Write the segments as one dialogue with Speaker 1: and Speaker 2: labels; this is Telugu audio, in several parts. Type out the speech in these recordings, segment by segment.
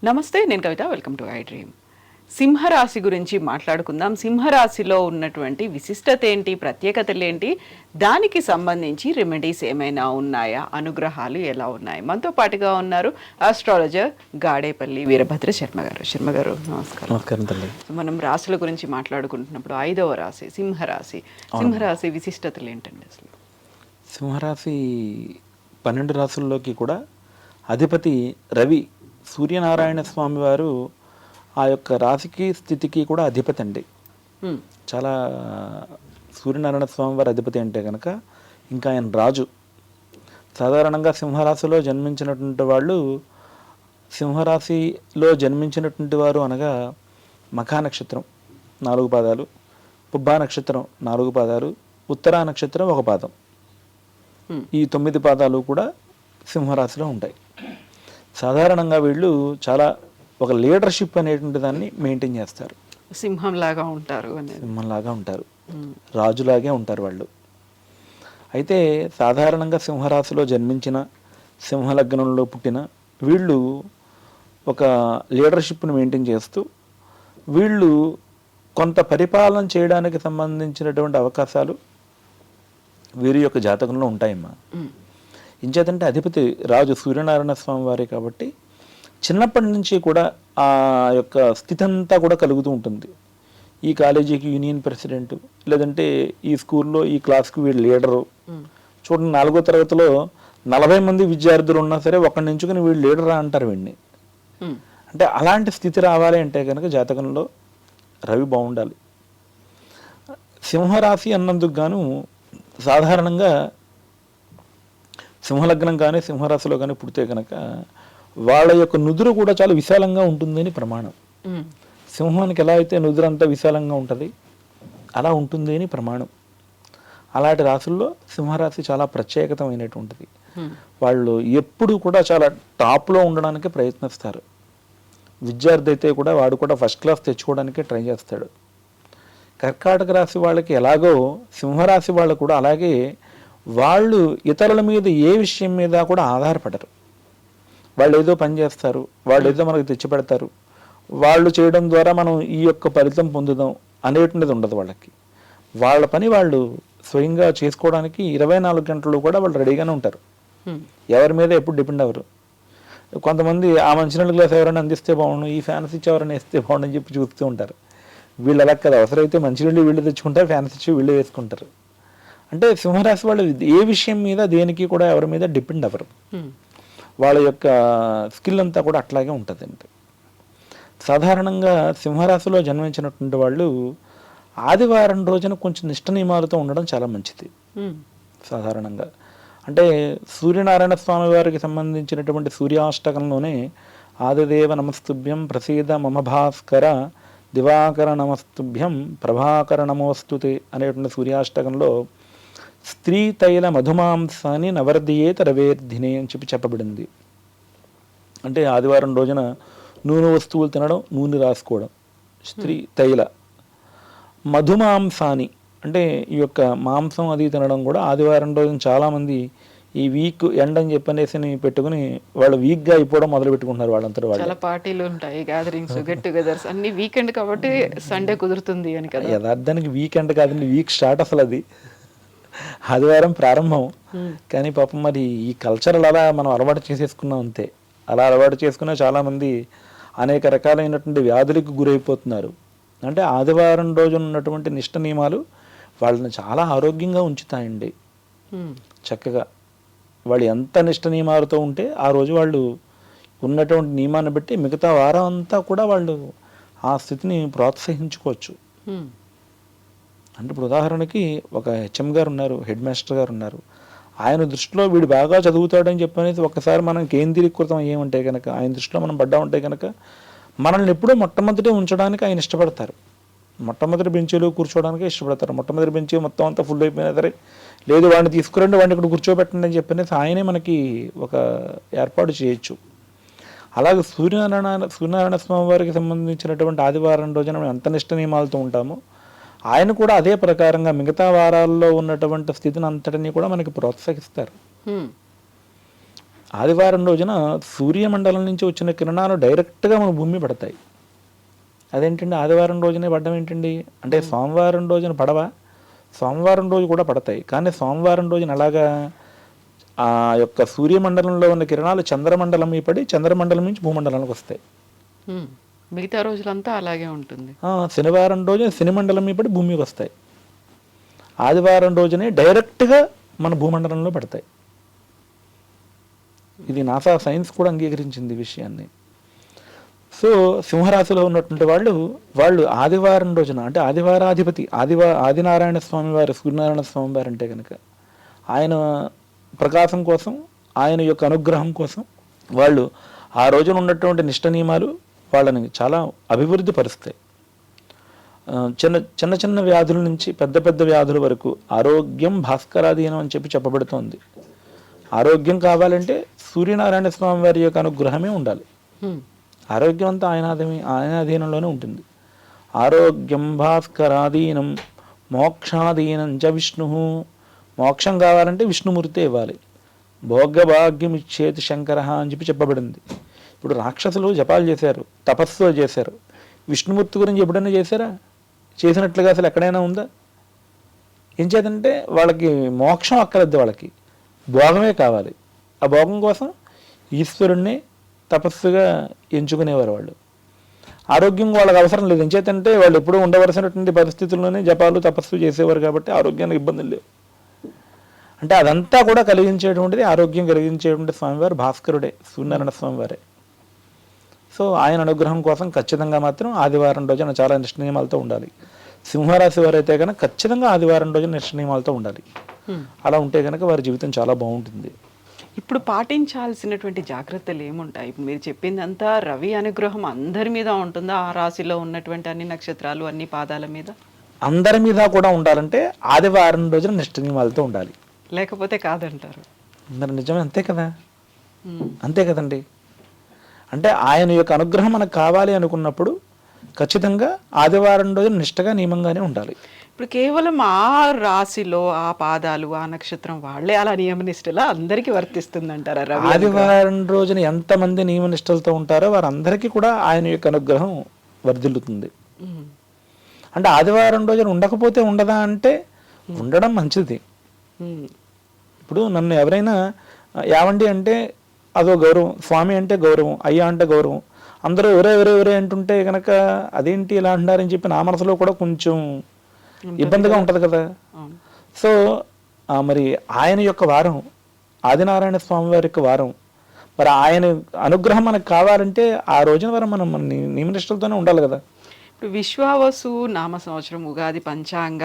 Speaker 1: నమస్తే, నేను Kavitha. Welcome to I dream. సింహరాశి గురించి మాట్లాడుకుందాం. సింహరాశిలో ఉన్నటువంటి విశిష్టత ఏంటి, ప్రత్యేకతలు ఏంటి, దానికి సంబంధించి రెమెడీస్ ఏమైనా ఉన్నాయా, అనుగ్రహాలు ఎలా ఉన్నాయి? మనతో పాటుగా ఉన్నారు ఆస్ట్రాలజర్ గాడేపల్లి వీరభద్ర శర్మ గారు. శర్మ గారు నమస్కారం.
Speaker 2: నమస్కారం తల్లి.
Speaker 1: మనం రాశుల గురించి మాట్లాడుకుంటున్నప్పుడు 5వ రాశి సింహరాశి. సింహరాశి విశిష్టతలు ఏంటండి అసలు?
Speaker 2: సింహరాశి 12 రాశుల్లోకి కూడా అధిపతి రవి, సూర్యనారాయణ స్వామి వారు ఆ యొక్క రాశికి స్థితికి కూడా అధిపతి అండి. చాలా సూర్యనారాయణ స్వామి వారి అధిపతి అంటే కనుక ఇంకా ఆయన రాజు. సాధారణంగా సింహరాశిలో జన్మించినటువంటి వాళ్ళు, సింహరాశిలో జన్మించినటువంటి వారు అనగా మఖా నక్షత్రం 4 పాదాలు, పుబ్బా నక్షత్రం 4 పాదాలు, ఉత్తరా నక్షత్రం 1 పాదం, ఈ 9 పాదాలు కూడా సింహరాశిలో ఉంటాయి. సాధారణంగా వీళ్ళు చాలా ఒక లీడర్షిప్ అనేటువంటి దాన్ని మెయింటైన్ చేస్తారు.
Speaker 1: సింహంలాగా ఉంటారు,
Speaker 2: రాజులాగే ఉంటారు వాళ్ళు. అయితే సాధారణంగా సింహరాశిలో జన్మించిన, సింహలగ్నంలో పుట్టిన వీళ్ళు ఒక లీడర్షిప్ను మెయింటైన్ చేస్తూ వీళ్ళు కొంత పరిపాలన చేయడానికి సంబంధించినటువంటి అవకాశాలు వీరి యొక్క జాతకంలో ఉంటాయమ్మా. ఇంచేతంటే అధిపతి రాజు సూర్యనారాయణ స్వామి వారే కాబట్టి చిన్నప్పటి నుంచి కూడా ఆ యొక్క స్థితి అంతా కూడా కలుగుతూ ఉంటుంది. ఈ కాలేజీకి యూనియన్ ప్రెసిడెంట్, లేదంటే ఈ స్కూల్లో ఈ క్లాస్కి వీళ్ళు లీడరు. చూడండి, 4వ తరగతిలో 40 మంది విద్యార్థులు ఉన్నా సరే ఒకరిని ఎంచుకుని వీళ్ళు లీడరా అంటారు వీడిని. అంటే అలాంటి స్థితి రావాలి అంటే కనుక జాతకంలో రవి బాగుండాలి. సింహరాశి అన్నందుకు గాను సాధారణంగా సింహలగ్నం కానీ సింహరాశిలో కానీ పుడితే కనుక వాళ్ళ యొక్క నుదురు కూడా చాలా విశాలంగా ఉంటుందని ప్రమాణం. సింహానికి ఎలా అయితే నుదురు అంతా విశాలంగా ఉంటుంది అలా ఉంటుంది అని ప్రమాణం. అలాంటి రాశుల్లో సింహరాశి చాలా ప్రత్యేకతమైనటువంటిది. వాళ్ళు ఎప్పుడు కూడా చాలా టాప్లో ఉండడానికి ప్రయత్నిస్తారు. విద్యార్థి అయితే కూడా వాడు కూడా ఫస్ట్ క్లాస్ తెచ్చుకోవడానికి ట్రై చేస్తాడు. కర్కాటక రాశి వాళ్ళకి ఎలాగో సింహరాశి వాళ్ళు కూడా అలాగే వాళ్ళు ఇతరుల మీద ఏ విషయం మీద కూడా ఆధారపడరు. వాళ్ళు ఏదో పని చేస్తారు, వాళ్ళు ఏదో మనకు తెచ్చిపెడతారు, వాళ్ళు చేయడం ద్వారా మనం ఈ యొక్క ఫలితం పొందుదాం అనేటువంటిది ఉండదు వాళ్ళకి. వాళ్ళ పని వాళ్ళు స్వయంగా చేసుకోవడానికి 24 గంటలు కూడా వాళ్ళు రెడీగానే ఉంటారు. ఎవరి మీద ఎప్పుడు డిపెండ్ అవ్వరు. కొంతమంది ఆ మంచినీళ్ళ గ్లాస్ ఎవరైనా అందిస్తే బాగుండు, ఈ ఫ్యాన్స్ ఇచ్చి ఎవరైనా వేస్తే బాగుండు అని చెప్పి చూస్తూ ఉంటారు. వీళ్ళు అలా కదా, అవసరమైతే మంచినీళ్ళు వీళ్ళు తెచ్చుకుంటారు, ఫ్యాన్స్ ఇచ్చి వీళ్ళు వేసుకుంటారు. అంటే సింహరాశి వాళ్ళు ఏ విషయం మీద దేనికి కూడా ఎవరి మీద డిపెండ్ అవ్వరు. వాళ్ళ యొక్క స్కిల్ అంతా కూడా అట్లాగే ఉంటుందండి. సాధారణంగా సింహరాశిలో జన్మించినటువంటి వాళ్ళు ఆదివారం రోజున కొంచెం నిష్ట నియమాలతో ఉండడం చాలా మంచిది. సాధారణంగా అంటే సూర్యనారాయణ స్వామి వారికి సంబంధించినటువంటి సూర్యాష్టకంలోనే ఆదిదేవ నమస్తుభ్యం ప్రసీద మమ భాస్కర దివాకర నమస్తుభ్యం ప్రభాకర నమోస్తుతే అనేటువంటి సూర్యాష్టకంలో స్త్రీ తైల మధుమాంసాన్ని నవర్దియేత రవేర్ధినే అని చెప్పబడింది. అంటే ఆదివారం రోజున నూనె వస్తువులు తినడం, నూనె రాసుకోవడం. స్త్రీ తైల మధుమాంసాన్ని అంటే ఈ యొక్క మాంసం అది తినడం కూడా ఆదివారం రోజున చాలామంది ఈ వీక్ ఎండ్ అని చెప్పనేసి పెట్టుకుని వాళ్ళు వీక్గా అయిపోవడం మొదలు పెట్టుకుంటున్నారు. వాళ్ళంతా వాళ్ళు
Speaker 1: చాలా పార్టీలు ఉంటాయి, గ్యాదరింగ్స్, గెట్ టుగెదర్స్ అన్ని వీకెండ్ కాబట్టి సండే కుదురుతుంది అని కదా.
Speaker 2: యథార్థానికి వీకెండ్ కాదండి, వీక్ స్టార్ట్ అసలు అది ఆదివారం ప్రారంభం. కానీ పాపం మరి ఈ కల్చర్ అలా మనం అలవాటు చేసేసుకున్నాం అంతే. అలా అలవాటు చేసుకున్న చాలామంది అనేక రకాలైనటువంటి వ్యాధులకు గురైపోతున్నారు. అంటే ఆదివారం రోజున ఉన్నటువంటి నిష్ట నియమాలు వాళ్ళని చాలా ఆరోగ్యంగా ఉంచుతాయండి. చక్కగా వాళ్ళు ఎంత నిష్ట నియమాలతో ఉంటే ఆ రోజు వాళ్ళు ఉన్నటువంటి నియమాన్ని బట్టి మిగతా వారం అంతా కూడా వాళ్ళు ఆ స్థితిని ప్రోత్సహించుకోవచ్చు. అంటే ఇప్పుడు ఉదాహరణకి ఒక హెచ్ఎం గారు ఉన్నారు, హెడ్ మాస్టర్ గారు ఉన్నారు. ఆయన దృష్టిలో వీడు బాగా చదువుతాడని చెప్పనేసి ఒకసారి మనం కేంద్రీకృతం అయ్యేమంటే కనుక, ఆయన దృష్టిలో మనం పడ్డామంటే కనుక మనల్ని ఎప్పుడూ మొట్టమొదటి ఉంచడానికి ఆయన ఇష్టపడతారు. మొట్టమొదటి బెంచీలో కూర్చోవడానికి ఇష్టపడతారు. మొట్టమొదటి బెంచీ మొత్తం అంతా ఫుల్ అయిపోయినా సరే, లేదు వాడిని తీసుకురండి, వాడిని ఇక్కడ కూర్చోబెట్టండి అని చెప్పనేసి ఆయనే మనకి ఒక ఏర్పాటు చేయొచ్చు. అలాగే సూర్యనారాయణ స్వామి వారికి సంబంధించినటువంటి ఆదివారం రోజున మనం ఎంత నిష్ట నియమాలతో ఉంటామో ఆయన కూడా అదే ప్రకారంగా మిగతా వారాల్లో ఉన్నటువంటి స్థితిని అంతటినీ కూడా మనకి ప్రోత్సహిస్తారు. ఆదివారం రోజున సూర్యమండలం నుంచి వచ్చిన కిరణాలు డైరెక్ట్గా మన భూమి పడతాయి. అదేంటండి ఆదివారం రోజునే పడడం ఏంటండి అంటే సోమవారం రోజున పడవా? సోమవారం రోజు కూడా పడతాయి, కానీ సోమవారం రోజున అలాగా ఆ యొక్క సూర్యమండలంలో ఉన్న కిరణాలు చంద్రమండలం మీద పడి చంద్రమండలం నుంచి భూమండలానికి వస్తాయి.
Speaker 1: మిగతా రోజులంతా అలాగే ఉంటుంది.
Speaker 2: శనివారం రోజున శనిమండలం మీద పడి భూమికి వస్తాయి. ఆదివారం రోజునే డైరెక్ట్గా మన భూమండలంలో పడతాయి. ఇది నాసా సైన్స్ కూడా అంగీకరించింది ఈ విషయాన్ని. సో సింహరాశిలో ఉన్నటువంటి వాళ్ళు ఆదివారం రోజున అంటే ఆదివారాధిపతి ఆదినారాయణ స్వామి వారు, సూర్యనారాయణ స్వామి వారు అంటే కనుక ఆయన ప్రకాశం కోసం, ఆయన యొక్క అనుగ్రహం కోసం వాళ్ళు ఆ రోజున ఉన్నటువంటి నిష్ట నియమాలు వాళ్ళని చాలా అభివృద్ధి పరుస్తాయి. చిన్న చిన్న వ్యాధుల నుంచి పెద్ద పెద్ద వ్యాధుల వరకు ఆరోగ్యం భాస్కరాధీనం అని చెప్పబడుతోంది. ఆరోగ్యం కావాలంటే సూర్యనారాయణ స్వామి వారి యొక్క అనుగ్రహమే ఉండాలి. ఆరోగ్యం అంతా ఆయన అధీనంలోనే ఉంటుంది. ఆరోగ్యం భాస్కరాధీనం మోక్షాధీనం చ విష్ణు. మోక్షం కావాలంటే విష్ణుమూర్తి ఇవ్వాలి. భోగభాగ్యం ఇచ్చేతి శంకర అని చెప్పబడింది. ఇప్పుడు రాక్షసులు జపాలు చేశారు, తపస్సు చేశారు, విష్ణుమూర్తి గురించి ఎప్పుడైనా చేశారా? చేసినట్లుగా అసలు ఎక్కడైనా ఉందా? ఏం చేద్దంటే వాళ్ళకి మోక్షం అక్కర్లేదు, వాళ్ళకి భోగమే కావాలి. ఆ భోగం కోసం ఈశ్వరుణ్ణి తపస్సుగా ఎంచుకునేవారు వాళ్ళు. ఆరోగ్యం వాళ్ళకి అవసరం లేదు. ఎంచేతంటే వాళ్ళు ఎప్పుడూ ఉండవలసినటువంటి పరిస్థితుల్లోనే జపాలు తపస్సు చేసేవారు కాబట్టి ఆరోగ్యానికి ఇబ్బందులు లేవు. అంటే అదంతా కూడా కలిగించేటువంటిది, ఆరోగ్యం కలిగించేటువంటి స్వామివారు భాస్కరుడే, సూర్యనారాయణ స్వామివారే. సో ఆయన అనుగ్రహం కోసం ఖచ్చితంగా మాత్రం ఆదివారం రోజున చాలా నిష్ట నియమాలతో ఉండాలి. సింహరాశి వారు అయితే కనుక ఖచ్చితంగా ఆదివారం రోజున నిష్ట నియమాలతో ఉండాలి. అలా ఉంటే కనుక వారి జీవితం చాలా బాగుంటుంది.
Speaker 1: ఇప్పుడు పాటించాల్సినటువంటి జాగ్రత్తలు ఏముంటాయి? ఇప్పుడు మీరు చెప్పిందంతా రవి అనుగ్రహం అందరి మీద ఉంటుందా? ఆ రాశిలో ఉన్నటువంటి అన్ని నక్షత్రాలు, అన్ని పాదాల మీద?
Speaker 2: అందరి మీద కూడా ఉండాలంటే ఆదివారం రోజున నిష్ట నియమాలతో ఉండాలి,
Speaker 1: లేకపోతే కాదంటారు.
Speaker 2: మరి నిజమే, అంతే కదా, అంతే కదండి. అంటే ఆయన యొక్క అనుగ్రహం మనకు కావాలి అనుకున్నప్పుడు ఖచ్చితంగా ఆదివారం రోజున నిష్టగా నియమంగానే ఉండాలి.
Speaker 1: ఇప్పుడు కేవలం ఆ రాశిలో ఆ పాదాలు, ఆ నక్షత్రం వాళ్ళే అలా నియమనిష్టలా అందరికీ వర్తిస్తుందంటారా? రవి
Speaker 2: ఆదివారం రోజున ఎంతమంది నియమనిష్టలతో ఉంటారో వారందరికీ కూడా ఆయన యొక్క అనుగ్రహం వర్ధిల్లుతుంది. అంటే ఆదివారం రోజున ఉండకపోతే ఉండదా అంటే ఉండడం మంచిది. ఇప్పుడు నన్ను ఎవరైనా యావండి అంటే అదో గౌరవం, స్వామి అంటే గౌరవం, అయ్యా అంటే గౌరవం, అందరూ ఎవరే అంటుంటే కనుక అదేంటి ఇలా అంటారని చెప్పి నా మనసులో కూడా కొంచెం ఇబ్బందిగా ఉంటుంది కదా. సో మరి ఆయన యొక్క వారం, ఆదినారాయణ స్వామి వారి యొక్క వారం, మరి ఆయన అనుగ్రహం మనకు కావాలంటే ఆ రోజున వరం మనం నియమనిష్టలతోనే ఉండాలి కదా.
Speaker 1: ఇప్పుడు విశ్వావసు నామ సంవత్సరం ఉగాది పంచాంగ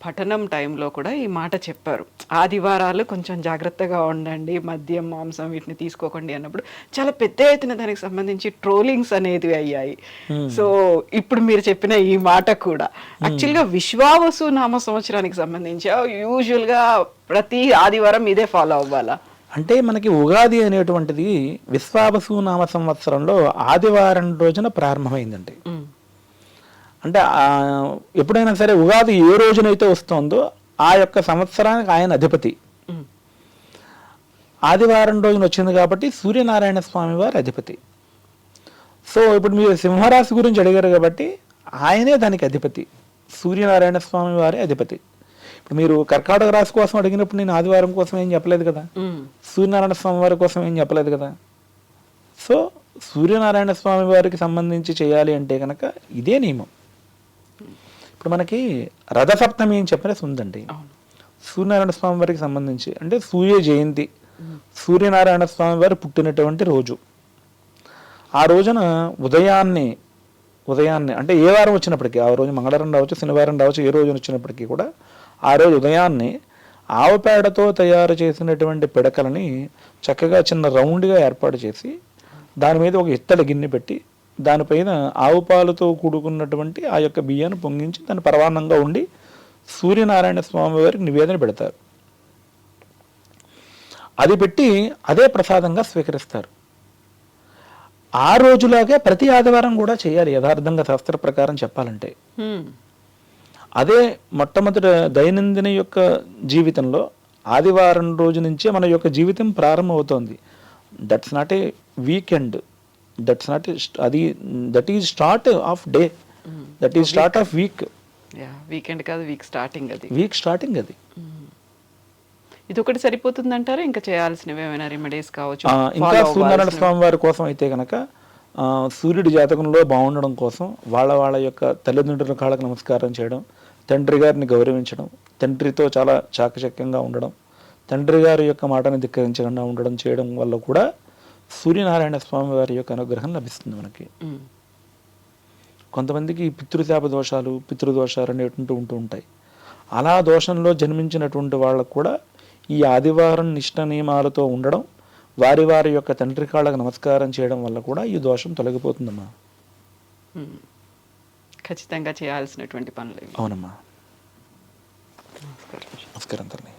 Speaker 1: పఠనం టైంలో కూడా ఈ మాట చెప్పారు. ఆదివారాలు కొంచెం జాగ్రత్తగా ఉండండి, మద్యం మాంసం వీటిని తీసుకోకండి అన్నప్పుడు చాలా పెద్ద ఎత్తున దానికి సంబంధించి ట్రోలింగ్స్ అనేది అయ్యాయి. సో ఇప్పుడు మీరు చెప్పిన ఈ మాట కూడా యాక్చువల్గా విశ్వావసు నామ సంవత్సరానికి సంబంధించి యూజువల్గా ప్రతి ఆదివారం ఇదే ఫాలో అవ్వాలా?
Speaker 2: అంటే మనకి ఉగాది అనేటువంటిది విశ్వావసు నామ సంవత్సరంలో ఆదివారం రోజున ప్రారంభమైందండి. అంటే ఎప్పుడైనా సరే ఉగాది ఏ రోజునైతే వస్తుందో ఆ యొక్క సంవత్సరానికి ఆయన అధిపతి. ఆదివారం రోజున వచ్చింది కాబట్టి సూర్యనారాయణ స్వామి వారి అధిపతి. సో ఇప్పుడు మీరు సింహరాశి గురించి అడిగారు కాబట్టి ఆయనే దానికి అధిపతి, సూర్యనారాయణ స్వామి వారి అధిపతి. ఇప్పుడు మీరు కర్కాటక రాశి కోసం అడిగినప్పుడు నేను ఆదివారం కోసం ఏం చెప్పలేదు కదా, సూర్యనారాయణ స్వామి వారి కోసం ఏం చెప్పలేదు కదా. సో సూర్యనారాయణ స్వామి వారికి సంబంధించి చేయాలి అంటే కనుక ఇదే నియమం. ఇప్పుడు మనకి రథసప్తమి అని చెప్పేసి ఉందండి సూర్యనారాయణ స్వామి వారికి సంబంధించి. అంటే సూర్య జయంతి, సూర్యనారాయణ స్వామి వారు పుట్టినటువంటి రోజు. ఆ రోజున ఉదయాన్నే అంటే ఏ వారం వచ్చినప్పటికీ, ఆ రోజు మంగళవారం రావచ్చు, శనివారం రావచ్చు, ఏ రోజు వచ్చినప్పటికీ కూడా ఆ రోజు ఉదయాన్నే ఆవు పేడతో తయారు చేసినటువంటి పిడకలని చక్కగా చిన్న రౌండ్గా ఏర్పాటు చేసి దాని మీద ఒక ఇత్తడి గిన్నె పెట్టి దానిపైన ఆవు పాలతో కూడుకున్నటువంటి ఆ యొక్క బియ్యాన్ని పొంగించి దాన్ని పరవాన్నంగా ఉండి సూర్యనారాయణ స్వామి వారికి నివేదన పెడతారు. అది పెట్టి అదే ప్రసాదంగా స్వీకరిస్తారు. ఆ రోజులాగే ప్రతి ఆదివారం కూడా చేయాలి యథార్థంగా శాస్త్ర ప్రకారం చెప్పాలంటే. అదే మొట్టమొదటి దైనందిన యొక్క జీవితంలో ఆదివారం రోజు నుంచే మన యొక్క జీవితం ప్రారంభమవుతోంది. That's not a weekend, that's not అది that is start of day, that is start of week.
Speaker 1: Weekend కాదు, వీక్ స్టార్టింగ్ అది.
Speaker 2: వీక్ స్టార్టింగ్ అది.
Speaker 1: ఇది ఒకటి సరిపోతుంది అంటారా? ఇంకా చేయాల్సినవి ఏమైనా రెమెడీస్ కావచ్చు?
Speaker 2: ఇంకా సూర్యనారాయణ స్వామి వారి కోసం అయితే కనుక సూర్యుడి జాతకంలో బాగుండడం కోసం వాళ్ళ యొక్క తల్లిదండ్రుల కాళ్ళకు నమస్కారం చేయడం, తండ్రి గారిని గౌరవించడం, తండ్రితో చాలా చాకచక్యంగా ఉండడం, తండ్రి గారి యొక్క మాటని ధిక్కరించకుండా ఉండడం చేయడం వల్ల కూడా సూర్యనారాయణ స్వామి వారి యొక్క అనుగ్రహం లభిస్తుంది మనకి. కొంతమందికి పితృశాప దోషాలు, పితృదోషాలు అనేటువంటి ఉంటూ ఉంటాయి. అలా దోషంలో జన్మించినటువంటి వాళ్ళకు కూడా ఈ ఆదివారం నిష్ట నియమాలతో ఉండడం, వారి యొక్క తండ్రి కాళ్ళకు నమస్కారం చేయడం వల్ల కూడా ఈ దోషం తొలగిపోతుందమ్మా.
Speaker 1: ఖచ్చితంగా చేయాల్సినటువంటి పనులు.
Speaker 2: అవునమ్మా. నమస్కారం తల్లి.